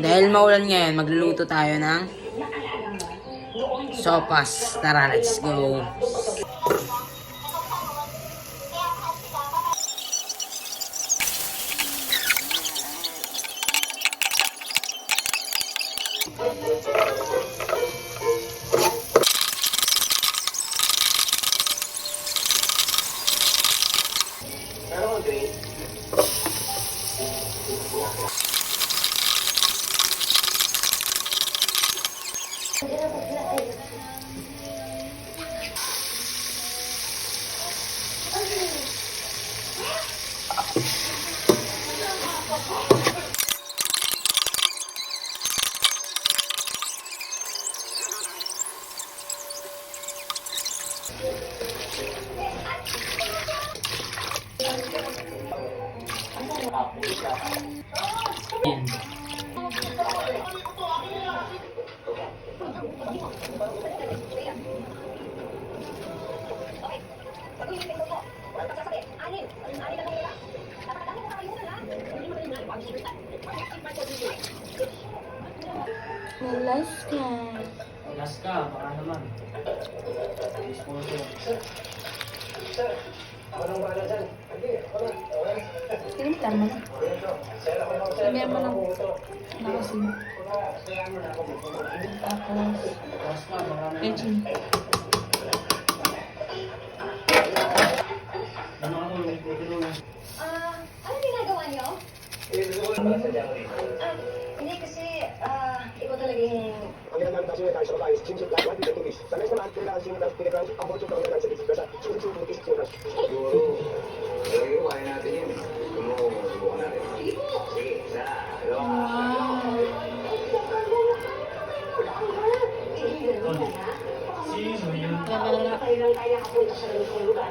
Dahil maulan ngayon, magluluto tayo ng sopas. Tara, let's go. Alaska. Alaska, baka naman. Sponsor. Kinimitan mo na. Sabihan mo ng nakasin. Tapos, Alaska, baka naman. kitchen. Ano ako, nagtutulungan. Ano ginagawa niyo? Hindi kasi, ikaw talaga yung... Ang ginagamit natin tayo sa babae, swimsuit lang, 1 rupees. Sa next naman, kailangan simulan, pinag-run, ang bolso ko ang sa bisikleta. Swimsuit rupees, siguro. Siguro, kaya natin yun. Subukan natin. Sige, isa, dalawa. Sino yun? Lalala. Kaya lang kaya kapunta sa ganitong lugar.